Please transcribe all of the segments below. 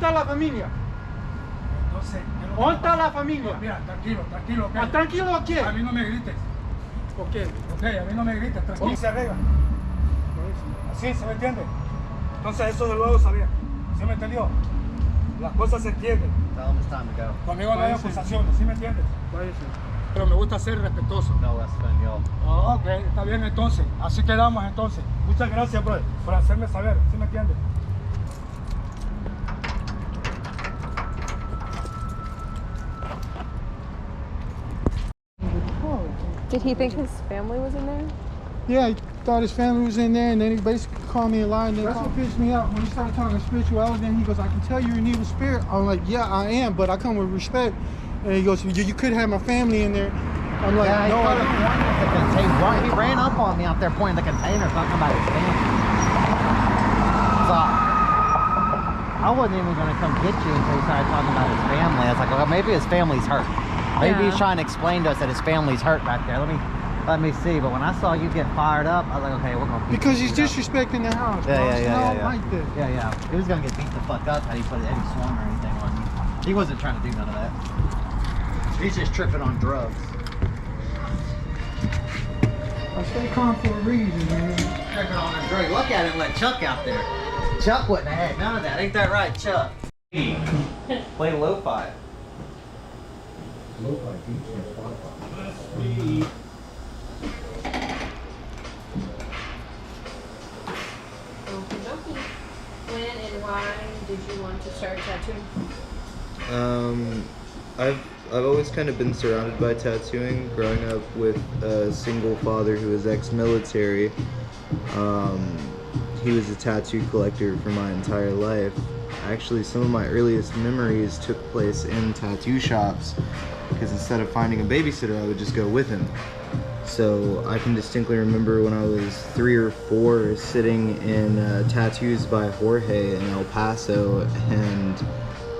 está la familia? Entonces, ¿Dónde está la familia? Mira, tranquilo, tranquilo. Okay. ¿Tranquilo a quién? A mí no me grites. ¿Por qué? Ok, a mí no me grites, tranquilo. Se arregla. Así, ¿se me entiende? Entonces eso de luego sabía. ¿Sí me entendió? Las cosas se entienden. Conmigo no hay acusaciones, ¿sí me entiendes? Pero me gusta ser respetuoso. No español. Oh, ok, está bien entonces. Así quedamos entonces. Muchas gracias, bro, por hacerme saber, ¿sí me entiendes? Did he think his family was in there? Yeah, he thought his family was in there, and then he basically called me a liar. And that's what pissed me out when he started talking spirituality. Then he goes, "I can tell you're an evil spirit." I'm like, "Yeah, I am, but I come with respect." And he goes, "You could have my family in there." I'm like, Yeah, "No, I don't." he ran up on me out there pointing the container, talking about his family. So I wasn't even going to come get you until he started talking about his family. I was like, well, maybe his family's hurt. Maybe he's trying to explain to us that his family's hurt back there. Let me see. But when I saw you get fired up, I was like, okay, we're gonna beat Because he's disrespecting the house. Yeah, bro. yeah, yeah, I don't yeah. like that. Yeah. He was gonna get beat the fuck up had he put any swung or anything on you. He wasn't trying to do none of that. He's just tripping on drugs. I stay calm for a reason, man. Tripping on a drug. Look at him, let Chuck out there. Chuck wouldn't have had none of that. Ain't that right, Chuck? Play lo-fi. Lo-fi beats on Spotify. When and why did you want to start tattooing? I've always kind of been surrounded by tattooing. Growing up with a single father who was ex-military, he was a tattoo collector for my entire life. Actually, some of my earliest memories took place in tattoo shops because instead of finding a babysitter, I would just go with him. So I can distinctly remember when I was 3 or 4 sitting in Tattoos by Jorge in El Paso, and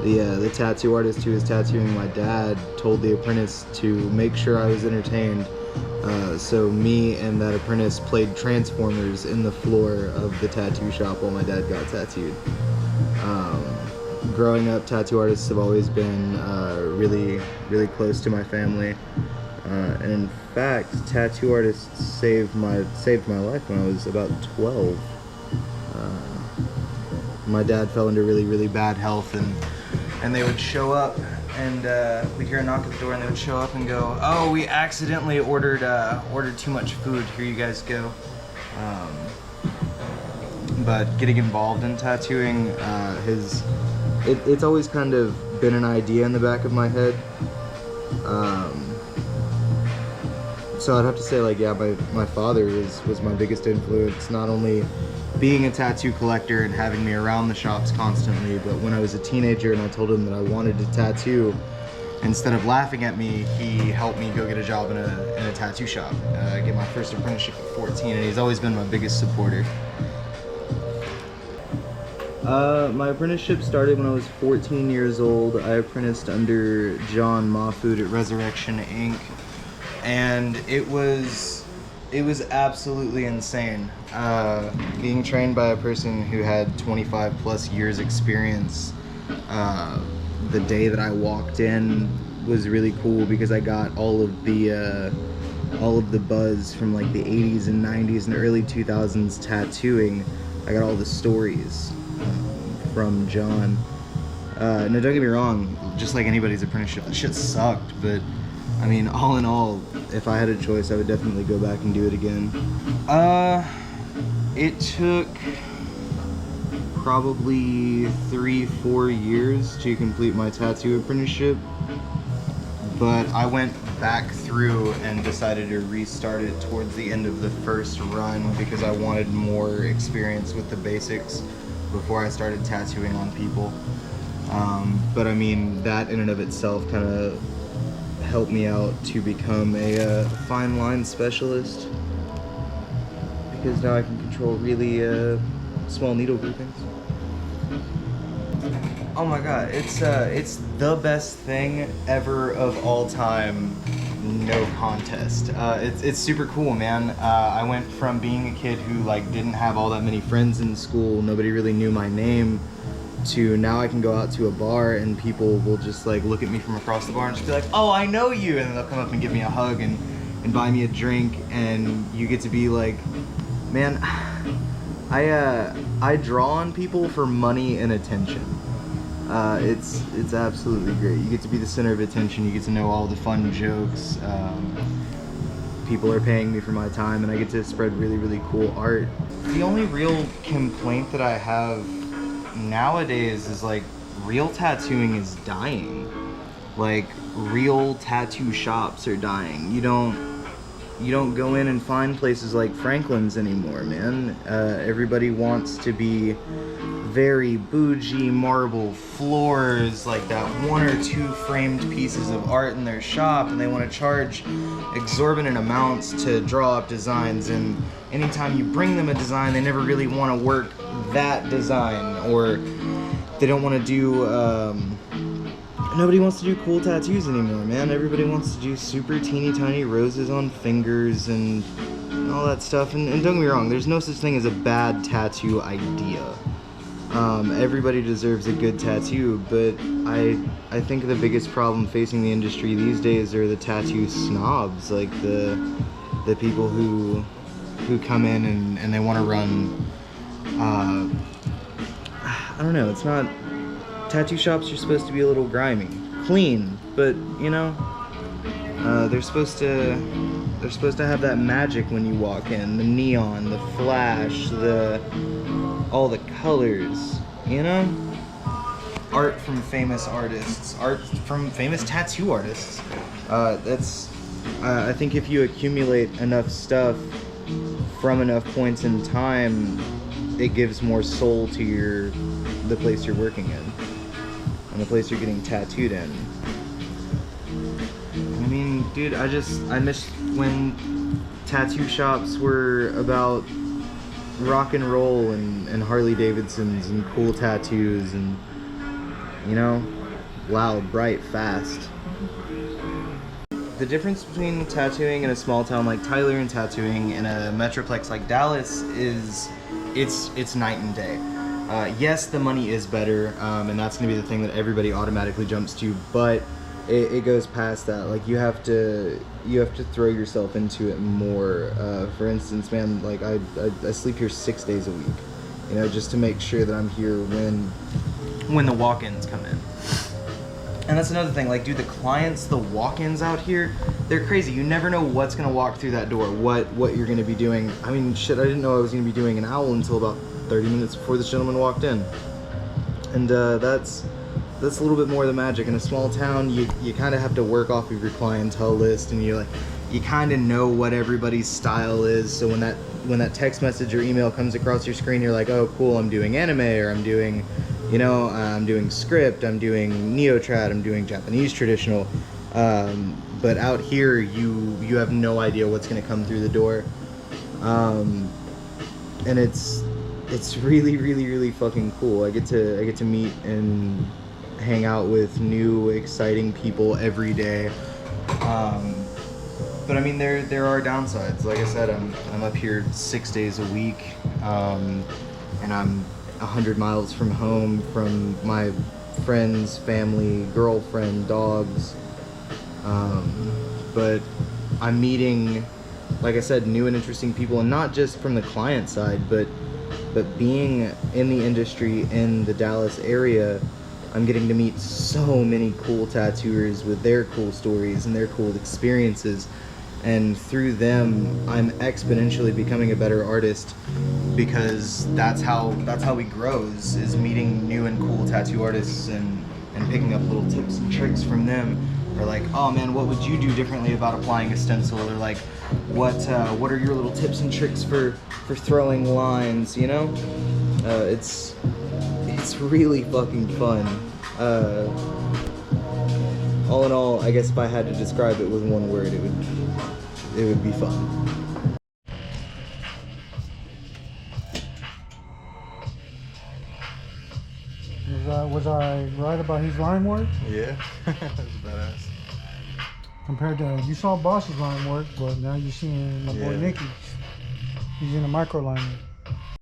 the tattoo artist who was tattooing my dad told the apprentice to make sure I was entertained. So me and that apprentice played Transformers in the floor of the tattoo shop while my dad got tattooed. Growing up, tattoo artists have always been really, really close to my family. And in fact, tattoo artists saved my life when I was about 12. My dad fell into really, really bad health, and they would show up, and we'd hear a knock at the door, and they would show up and go, "Oh, we accidentally ordered too much food. Here you guys go." But getting involved in tattooing, it's always kind of been an idea in the back of my head. So I'd have to say, like, yeah, my father was my biggest influence, not only being a tattoo collector and having me around the shops constantly, but when I was a teenager and I told him that I wanted to tattoo, instead of laughing at me, he helped me go get a job in a tattoo shop, get my first apprenticeship at 14, and he's always been my biggest supporter. My apprenticeship started when I was 14 years old. I apprenticed under John Mahfood at Resurrection Inc. And it was absolutely insane. Being trained by a person who had 25 plus years experience, the day that I walked in was really cool because I got all of the buzz from like the 80s and 90s and early 2000s tattooing. I got all the stories from John. No, don't get me wrong, just like anybody's apprenticeship, the shit sucked, but I mean, all in all, if I had a choice, I would definitely go back and do it again. It took probably 3-4 years to complete my tattoo apprenticeship, but I went back through and decided to restart it towards the end of the first run because I wanted more experience with the basics before I started tattooing on people. But I mean, that in and of itself kind of helped me out to become a fine line specialist because now I can control really small needle groupings. Oh my god, it's the best thing ever of all time, no contest. It's super cool, man. I went from being a kid who like didn't have all that many friends in school, nobody really knew my name, to now I can go out to a bar and people will just like look at me from across the bar and just be like, oh, I know you, and then they'll come up and give me a hug and buy me a drink, and you get to be like, man, I draw on people for money and attention. It's absolutely great. You get to be the center of attention. You get to know all the fun jokes. People are paying me for my time, and I get to spread really, really cool art. The only real complaint that I have nowadays is like real tattooing is dying. Like real tattoo shops are dying. You don't go in and find places like Franklin's anymore, man. Everybody wants to be very bougie marble floors, like that 1 or 2 framed pieces of art in their shop, and they want to charge exorbitant amounts to draw up designs, and anytime you bring them a design, they never really want to work that design, or they don't want to do, nobody wants to do cool tattoos anymore, man. Everybody wants to do super teeny tiny roses on fingers and all that stuff, and don't get me wrong, there's no such thing as a bad tattoo idea. Everybody deserves a good tattoo, but I think the biggest problem facing the industry these days are the tattoo snobs, like the people who come in and they want to run, I don't know, it's not, tattoo shops are supposed to be a little grimy, clean, but you know, they're supposed to have that magic when you walk in, the neon, the flash, all the colors, you know? Art from famous artists, art from famous tattoo artists. I think if you accumulate enough stuff from enough points in time, it gives more soul to the place you're working in and the place you're getting tattooed in. I mean, dude, I miss when tattoo shops were about rock and roll and Harley Davidsons and cool tattoos and, you know, loud, bright, fast. The difference between tattooing in a small town like Tyler and tattooing in a metroplex like Dallas is it's night and day. Yes, the money is better, and that's gonna be the thing that everybody automatically jumps to, but it goes past that. Like you have to throw yourself into it more. For instance, man, like I sleep here 6 days a week, you know, just to make sure that I'm here when the walk-ins come in. And that's another thing, like, dude, the clients, the walk-ins out here, they're crazy. You never know what's gonna walk through that door, what you're gonna be doing. I mean, shit, I didn't know I was gonna be doing an owl until about 30 minutes before this gentleman walked in. And that's a little bit more of the magic. In a small town, you kind of have to work off of your clientele list, and you kind of know what everybody's style is. So when that text message or email comes across your screen, you're like, oh, cool, I'm doing anime, or I'm doing, you know, I'm doing script, I'm doing neo-trad, I'm doing Japanese traditional. But out here, you have no idea what's going to come through the door, and it's really, really, really fucking cool. I get to meet and hang out with new, exciting people every day. But I mean, there are downsides. Like I said, I'm up here 6 days a week, and I'm 100 miles from home, from my friends, family, girlfriend, dogs. But I'm meeting, like I said, new and interesting people, and not just from the client side, but being in the industry in the Dallas area, I'm getting to meet so many cool tattooers with their cool stories and their cool experiences, and through them I'm exponentially becoming a better artist, because that's how we grow, is meeting new and cool tattoo artists and picking up little tips and tricks from them. Or like, oh man, what would you do differently about applying a stencil? Or like, what are your little tips and tricks for throwing lines, you know? It's really fucking fun. All in all, I guess if I had to describe it with one word, it would be fun. Was I right about his line work? Yeah, that's badass. Compared to, you saw Boss's line work, but now you're seeing my boy Nicky. He's in a micro line work.